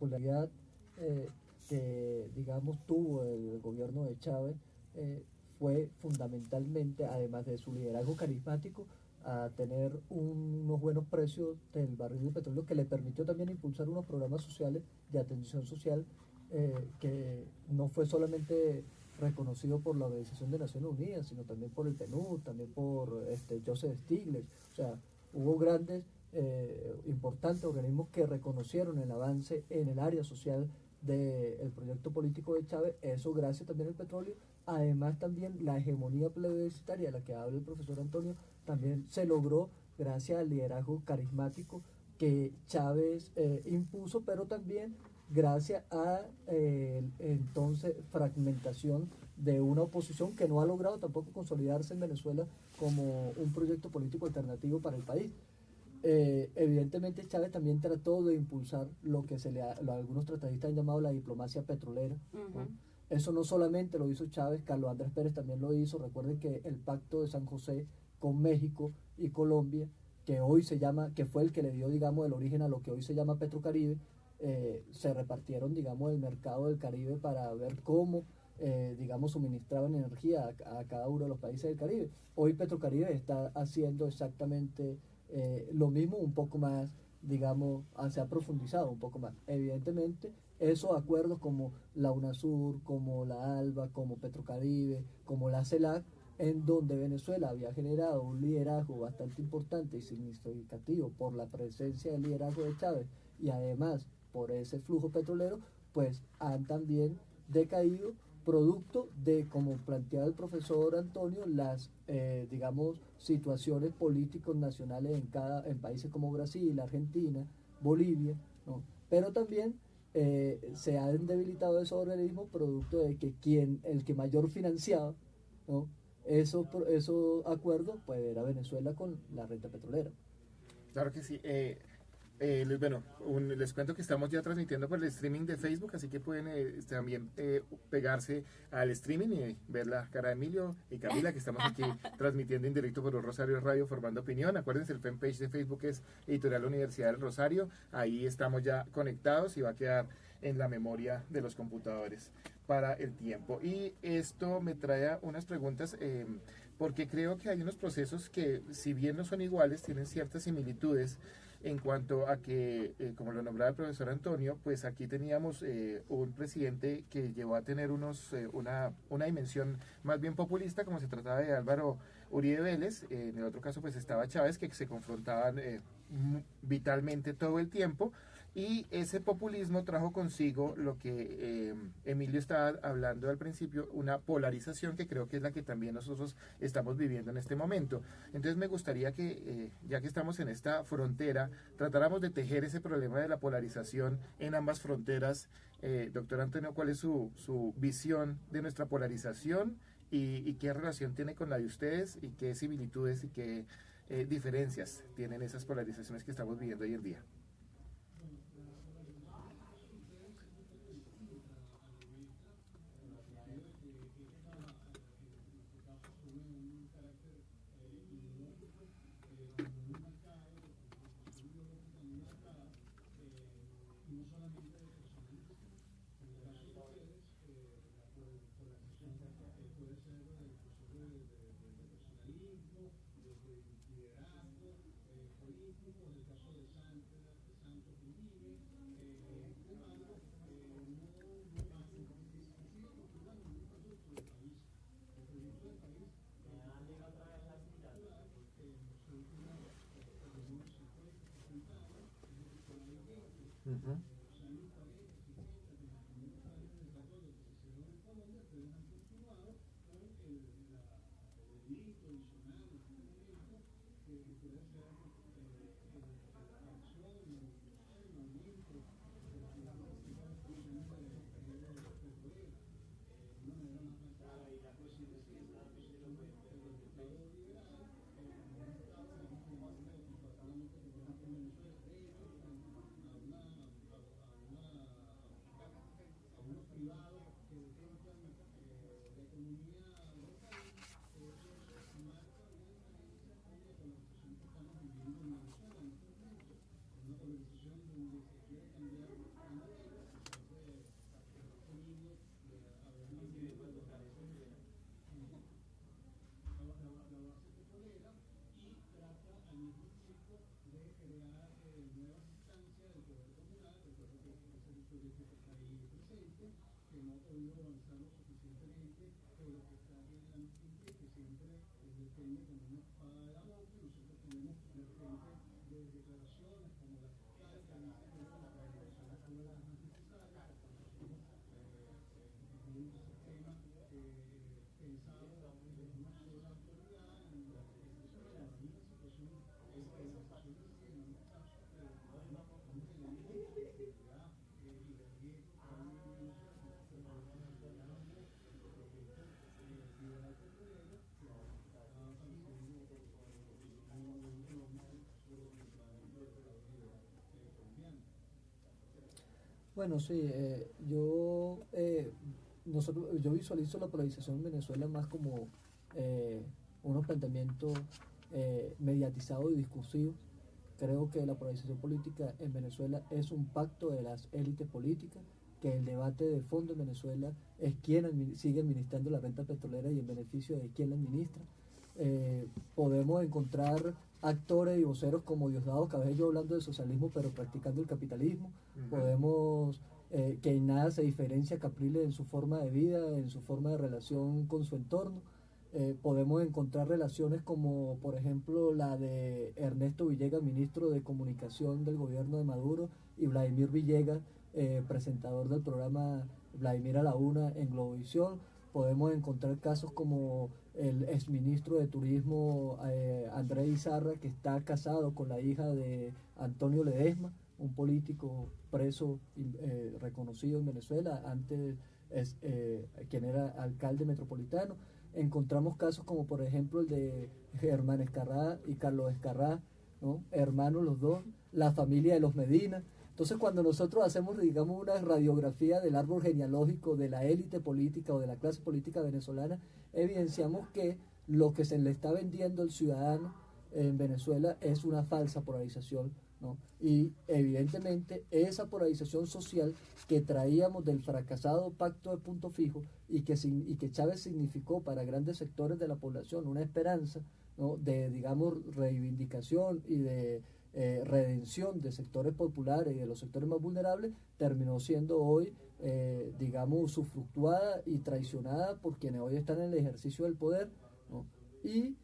popularidad que, digamos, tuvo el gobierno de Chávez fue fundamentalmente, además de su liderazgo carismático, a tener unos buenos precios del barril de petróleo que le permitió también impulsar unos programas sociales de atención social que no fue solamente reconocido por la Organización de Naciones Unidas, sino también por el PNUD, también por Joseph Stiglitz. O sea, hubo grandes, importantes organismos que reconocieron el avance en el área social del proyecto político de Chávez, eso gracias también al petróleo. Además también la hegemonía plebiscitaria de la que habla el profesor Antonio también se logró gracias al liderazgo carismático que Chávez impuso, pero también gracias a entonces fragmentación de una oposición que no ha logrado tampoco consolidarse en Venezuela como un proyecto político alternativo para el país. Evidentemente Chávez también trató de impulsar lo que algunos tratadistas han llamado la diplomacia petrolera, ¿no? Eso no solamente lo hizo Chávez, Carlos Andrés Pérez también lo hizo. Recuerden que el pacto de San José con México y Colombia, que hoy se llama, que fue el que le dio, digamos, el origen a lo que hoy se llama Petrocaribe, se repartieron, digamos, el mercado del Caribe para ver cómo, digamos, suministraban energía a cada uno de los países del Caribe. Hoy Petrocaribe está haciendo exactamente lo mismo, un poco más, digamos, se ha profundizado un poco más. Evidentemente, esos acuerdos como la UNASUR, como la ALBA, como Petrocaribe, como la CELAC, en donde Venezuela había generado un liderazgo bastante importante y significativo por la presencia del liderazgo de Chávez y además por ese flujo petrolero, pues han también decaído producto de, como planteaba el profesor Antonio, las, digamos, situaciones políticos nacionales en países como Brasil, Argentina, Bolivia, ¿no? Pero también se han debilitado esos organismos producto de que el que mayor financiaba, ¿no?, esos acuerdos, pues era Venezuela con la renta petrolera. Claro que sí. Bueno, les cuento que estamos ya transmitiendo por el streaming de Facebook, así que pueden también pegarse al streaming y ver la cara de Emilio y Camila, que estamos aquí transmitiendo en directo por Rosario Radio Formando Opinión. Acuérdense, el fanpage de Facebook es Editorial Universidad del Rosario. Ahí estamos ya conectados y va a quedar en la memoria de los computadores para el tiempo. Y esto me trae unas preguntas, porque creo que hay unos procesos que, si bien no son iguales, tienen ciertas similitudes en cuanto a que, como lo nombraba el profesor Antonio, pues aquí teníamos un presidente que llegó a tener una dimensión más bien populista, como se trataba de Álvaro Uribe Vélez. En el otro caso pues estaba Chávez, que se confrontaban vitalmente todo el tiempo, y ese populismo trajo consigo lo que Emilio estaba hablando al principio, una polarización que creo que es la que también nosotros estamos viviendo en este momento. Entonces me gustaría que, ya que estamos en esta frontera, tratáramos de tejer ese problema de la polarización en ambas fronteras. Doctor Antonio, ¿cuál es su visión de nuestra polarización y qué relación tiene con la de ustedes y qué similitudes y qué diferencias tienen esas polarizaciones que estamos viviendo hoy en día? Uh-huh. Bueno, sí, yo visualizo la polarización en Venezuela más como eh, unos planteamientos mediatizados y discursivos. Creo que la polarización política en Venezuela es un pacto de las élites políticas, que el debate de fondo en Venezuela es quién sigue administrando la renta petrolera y en beneficio de quién la administra. Podemos encontrar actores y voceros como Diosdado Cabello hablando de socialismo pero practicando el capitalismo. Podemos que en nada se diferencia Capriles en su forma de vida, en su forma de relación con su entorno. Podemos encontrar relaciones como por ejemplo la de Ernesto Villegas, ministro de Comunicación del gobierno de Maduro, y Vladimir Villegas, presentador del programa Vladimir a la Una en Globovisión. Podemos encontrar casos como el exministro de Turismo Andrés Izarra, que está casado con la hija de Antonio Ledesma, un político preso reconocido en Venezuela, antes quien era alcalde metropolitano. Encontramos casos como por ejemplo el de Germán Escarrá y Carlos Escarrá, ¿no? Hermanos los dos, la familia de los Medina. Entonces cuando nosotros hacemos, digamos, una radiografía del árbol genealógico de la élite política o de la clase política venezolana, evidenciamos que lo que se le está vendiendo al ciudadano en Venezuela es una falsa polarización, ¿no? Y evidentemente esa polarización social que traíamos del fracasado pacto de Punto Fijo y que Chávez significó para grandes sectores de la población una esperanza, ¿no?, de, digamos, reivindicación y de redención de sectores populares y de los sectores más vulnerables, terminó siendo hoy, digamos, usufructuada y traicionada por quienes hoy están en el ejercicio del poder, ¿no? Y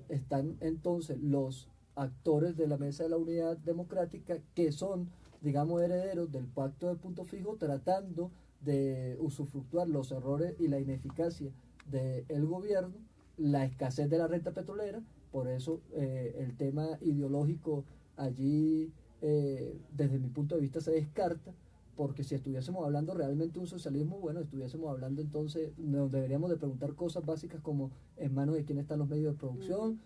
están entonces los actores de la Mesa de la Unidad Democrática, que son, digamos, herederos del pacto de Punto Fijo, tratando de usufructuar los errores y la ineficacia del gobierno, la escasez de la renta petrolera. Por eso el tema ideológico allí, desde mi punto de vista, se descarta, porque si estuviésemos hablando realmente de un socialismo, bueno, estuviésemos hablando entonces, nos deberíamos de preguntar cosas básicas como en manos de quién están los medios de producción.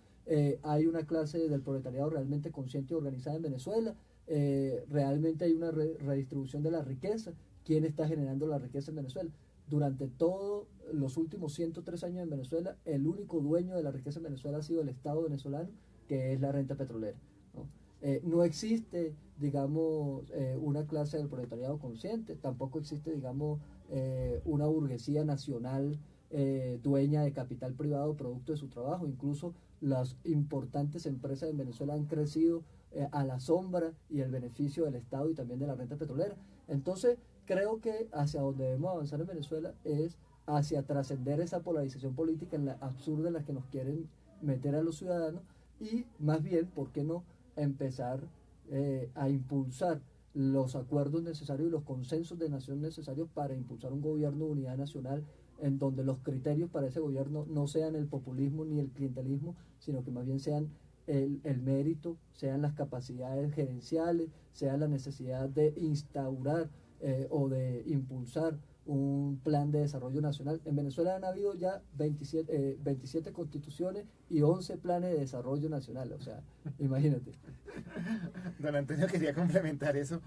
Hay una clase del proletariado realmente consciente y organizada en Venezuela. Realmente hay una redistribución de la riqueza. ¿Quién está generando la riqueza en Venezuela? Durante todos los últimos 103 años en Venezuela, el único dueño de la riqueza en Venezuela ha sido el Estado venezolano, que es la renta petrolera, ¿no? No existe, digamos, una clase del proletariado consciente, tampoco existe, digamos, una burguesía nacional dueña de capital privado producto de su trabajo. Incluso las importantes empresas en Venezuela han crecido a la sombra y el beneficio del Estado y también de la renta petrolera. Entonces, creo que hacia donde debemos avanzar en Venezuela es hacia trascender esa polarización política en la absurda en la que nos quieren meter a los ciudadanos, y más bien, ¿por qué no empezar a impulsar los acuerdos necesarios y los consensos de nación necesarios para impulsar un gobierno de unidad nacional en donde los criterios para ese gobierno no sean el populismo ni el clientelismo, sino que más bien sean el mérito, sean las capacidades gerenciales, sea la necesidad de instaurar o de impulsar un plan de desarrollo nacional? En Venezuela han habido ya 27 constituciones y 11 planes de desarrollo nacional, o sea, imagínate. Don Antonio quería complementar eso.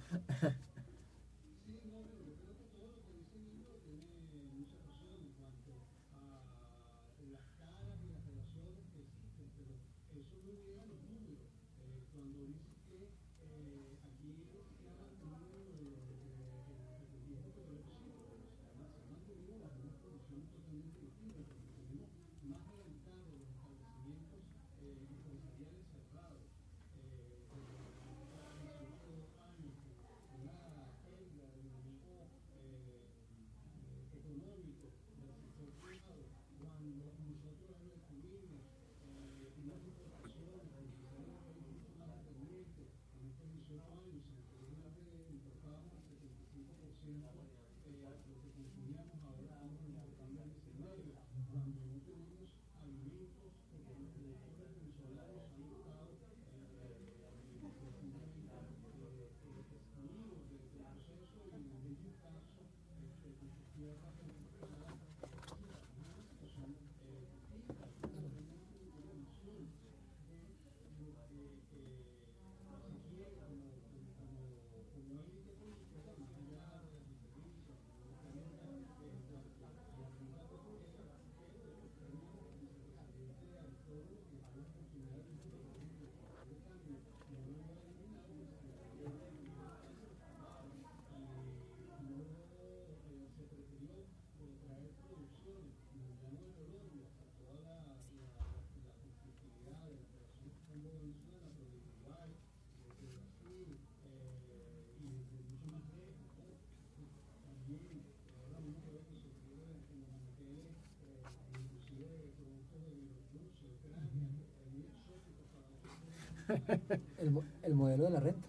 El modelo de la renta,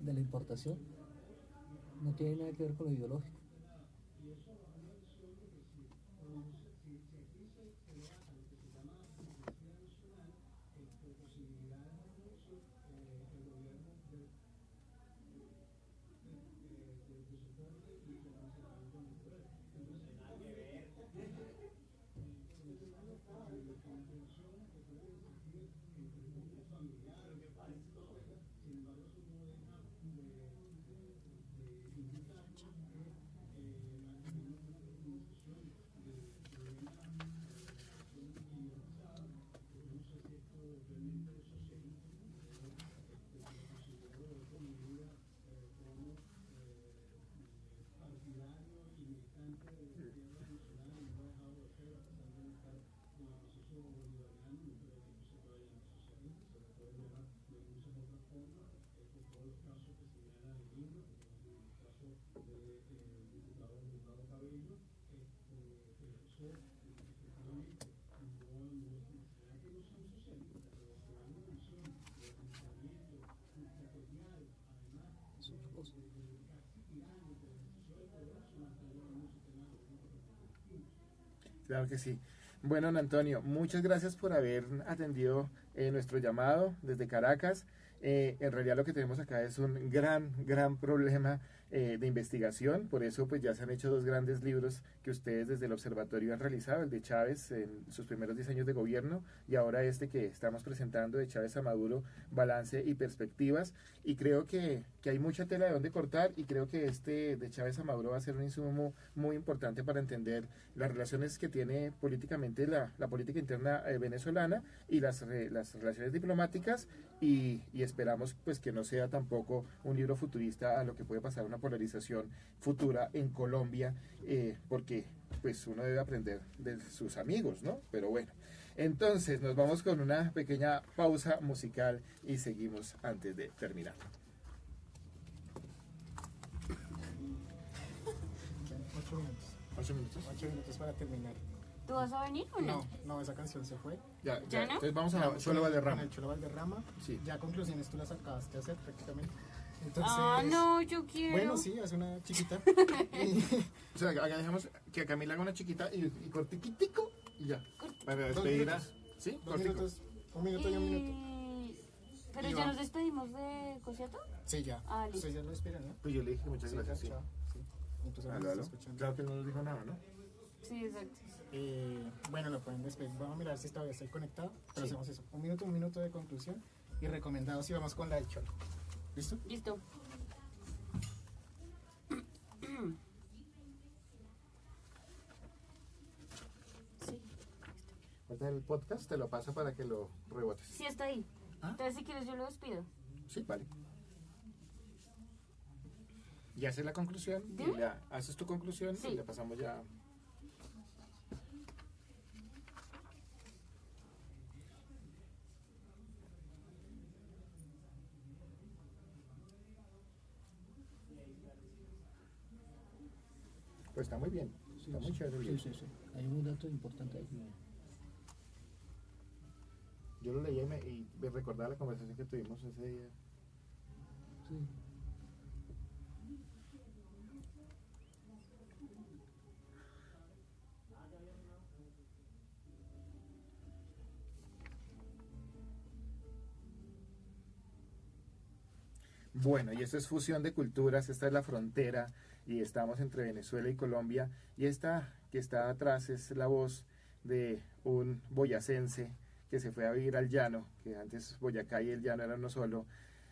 de la importación, no tiene nada que ver con lo ideológico. Claro que sí. Bueno, don Antonio, muchas gracias por haber atendido nuestro llamado desde Caracas. En realidad lo que tenemos acá es un gran problema de investigación, por eso pues ya se han hecho dos grandes libros que ustedes desde el observatorio han realizado, el de Chávez en sus primeros 10 años de gobierno y ahora este que estamos presentando de Chávez a Maduro, Balance y Perspectivas, y creo que hay mucha tela de donde cortar y creo que este de Chávez a Maduro va a ser un insumo muy importante para entender las relaciones que tiene políticamente la política interna venezolana y las relaciones diplomáticas y esperamos pues que no sea tampoco un libro futurista a lo que puede pasar una polarización futura en Colombia, porque pues uno debe aprender de sus amigos, ¿no? Pero bueno, entonces nos vamos con una pequeña pausa musical y seguimos antes de terminar. 8 minutos. 8 minutos. 8 minutos para terminar. ¿Tú vas a venir o no? No, esa canción se fue. Ya, ¿Ya no? Entonces vamos a Cholo Valderrama. Con el Cholo Valderrama. Sí. Ya conclusiones tú las acabaste de hacer prácticamente. Entonces, No, yo quiero. bueno, sí, haz una chiquita. O sea, acá dejamos que Camila haga una chiquita y cortiquitico y ya. Para despedir a... ¿Sí? 2 minutos. 1 minuto y 1 minuto. Pero Y ya va. nos despedimos de Cosiato. Sí, ya. Ah, listo. Ustedes ya lo esperan, ¿no? Pues yo le dije que muchas Sí, gracias. Sí. chao. Sí. Entonces, Aló, ahora aló. está escuchando. Claro que no nos dijo nada, ¿no? Sí, exacto. Bueno, lo pueden despedir. Vamos a mirar si todavía estoy conectado. Pero Sí. hacemos eso. 1 minuto de conclusión. Y recomendados si vamos con la del Cholo. ¿Listo? Listo. Sí, Ahorita el podcast te lo paso para que lo rebotes. sí está ahí. ¿Ah? Entonces, si quieres, yo lo despido. Sí, vale. Y haces la conclusión, y ¿Dime? ya haces tu conclusión Sí. y le pasamos ya. Pues está muy bien, está muy chévere el libro. Sí. Hay un dato importante ahí. Yo lo leí y me recordaba la conversación que tuvimos ese día. Sí. Bueno, y esto es fusión de culturas, esta es la frontera y estamos entre Venezuela y Colombia, y esta que está atrás es la voz de un boyacense que se fue a vivir al llano, que antes Boyacá y el llano eran uno solo.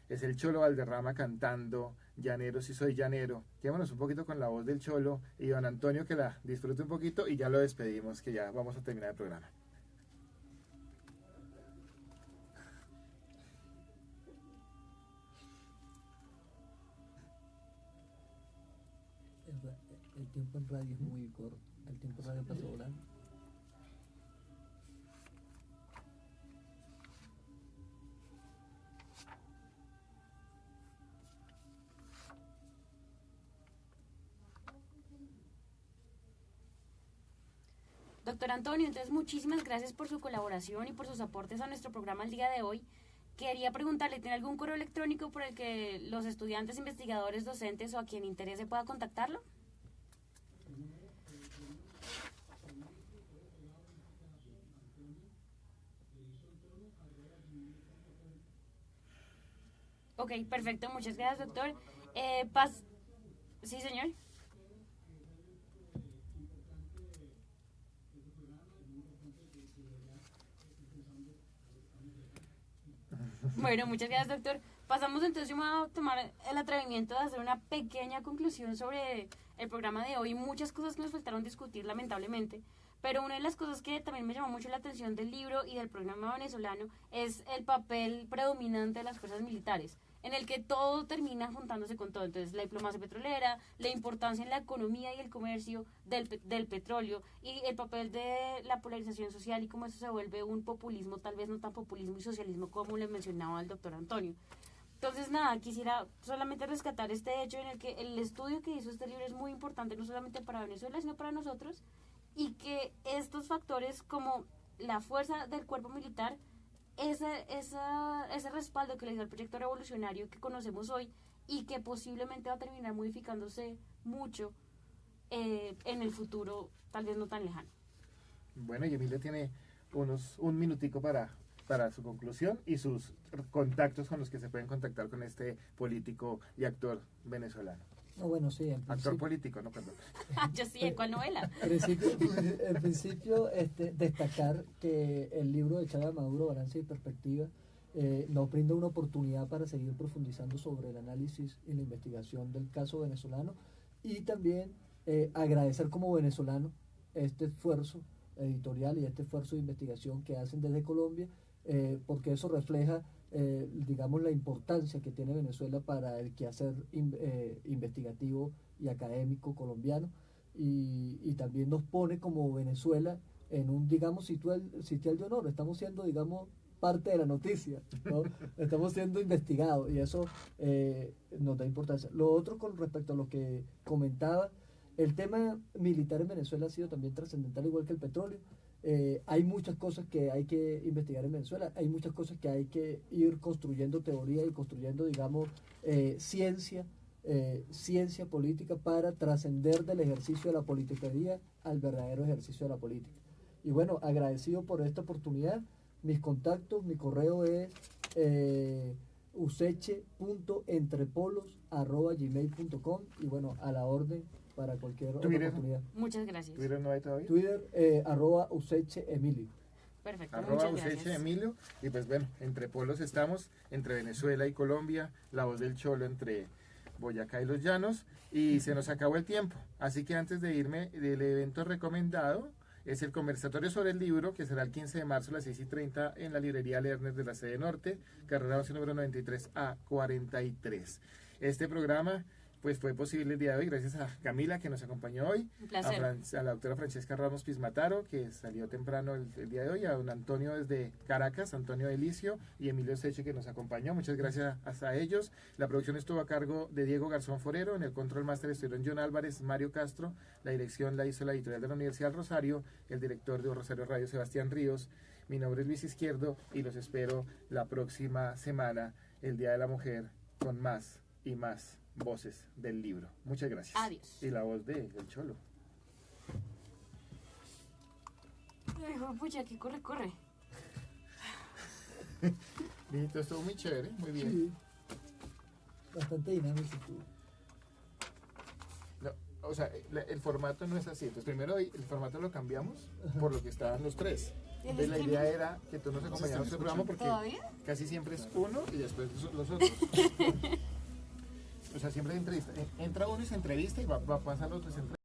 Es el Cholo Valderrama cantando Llanero si soy llanero. Quedémonos un poquito con la voz del Cholo y don Antonio que la disfrute un poquito y ya lo despedimos, que ya vamos a terminar el programa. El tiempo en radio es muy corto. El tiempo en radio pasa volando. Doctor Antonio, entonces muchísimas gracias por su colaboración y por sus aportes a nuestro programa el día de hoy. Quería preguntarle, ¿tiene algún correo electrónico por el que los estudiantes, investigadores, docentes o a quien interese pueda contactarlo? Ok, perfecto, muchas gracias, doctor. Sí, señor. Bueno, muchas gracias, doctor. Pasamos entonces, yo me voy a tomar el atrevimiento de hacer una pequeña conclusión sobre el programa de hoy. Muchas cosas que nos faltaron discutir, lamentablemente. Pero una de las cosas que también me llamó mucho la atención del libro y del programa venezolano es el papel predominante de las fuerzas militares, en el que todo termina juntándose con todo. Entonces, la diplomacia petrolera, la importancia en la economía y el comercio del petróleo, y el papel de la polarización social y cómo eso se vuelve un populismo, tal vez no tan populismo y socialismo como le mencionaba el doctor Antonio. Entonces, nada, quisiera solamente rescatar este hecho en el que el estudio que hizo este libro es muy importante, no solamente para Venezuela, sino para nosotros, y que estos factores como la fuerza del cuerpo militar, ese respaldo que le dio al proyecto revolucionario que conocemos hoy y que posiblemente va a terminar modificándose mucho en el futuro, tal vez no tan lejano. Bueno, y Emilia tiene un minutico para su conclusión y sus contactos con los que se pueden contactar con este político y actor venezolano. No, bueno, sí, en Actor principio, político, no, perdón. Yo sí, ¿en cuál novela? en principio destacar que el libro de Chávez Maduro, Balance y Perspectiva, nos brinda una oportunidad para seguir profundizando sobre el análisis y la investigación del caso venezolano, y también agradecer como venezolano este esfuerzo editorial y este esfuerzo de investigación que hacen desde Colombia, porque eso refleja digamos la importancia que tiene Venezuela para el quehacer investigativo y académico colombiano, y también nos pone como Venezuela en un, digamos, sitial de honor. Estamos siendo, digamos, parte de la noticia, ¿no? Estamos siendo investigados, y eso nos da importancia. Lo otro, con respecto a lo que comentaba, el tema militar en Venezuela ha sido también trascendental, igual que el petróleo. Hay muchas cosas que hay que investigar en Venezuela, hay muchas cosas que hay que ir construyendo teoría y construyendo, digamos, ciencia política para trascender del ejercicio de la politiquería al verdadero ejercicio de la política. Y bueno, agradecido por esta oportunidad. Mis contactos, mi correo es useche.entrepolos@gmail.com, y bueno, a la orden para cualquier otra oportunidad. Muchas gracias. ¿Twitter no hay todavía? Twitter, @usecheemilio. Perfecto, @ muchas gracias. Useche Emilio. Y pues bueno, entre polos estamos, entre Venezuela y Colombia, la voz del Cholo entre Boyacá y los Llanos, y se nos acabó el tiempo. Así que antes de irme, del evento recomendado es el conversatorio sobre el libro, que será el 15 de marzo a las 6:30 en la librería Lerner de la sede norte, carrera 11 número 93A43. Este programa pues fue posible el día de hoy gracias a Camila, que nos acompañó hoy, Un placer. a la doctora Francesca Ramos Pismataro, que salió temprano el día de hoy, a don Antonio desde Caracas, Antonio Delicio, y Emilio Seche, que nos acompañó. Muchas gracias a ellos. La producción estuvo a cargo de Diego Garzón Forero, en el control máster estuvieron John Álvarez, Mario Castro, la dirección la hizo la editorial de la Universidad del Rosario, el director de Rosario Radio, Sebastián Ríos. Mi nombre es Luis Izquierdo y los espero la próxima semana, el Día de la Mujer, con más y más voces del libro. Muchas gracias. Adiós. Y la voz del Cholo. Ay, pucha, que corre. Listo, estuvo muy chévere, muy bien. Sí. bastante dinámico estuvo. No, o sea, el formato no es así. Entonces, primero el formato lo cambiamos por lo que estaban los tres. ¿El Entonces, la streaming? idea era que tú nos acompañaras en el programa porque ¿Todavía? casi siempre es uno y después los otros. O sea, siempre hay entrevista. Entra uno y se entrevista y va pasando otro y se entrevista.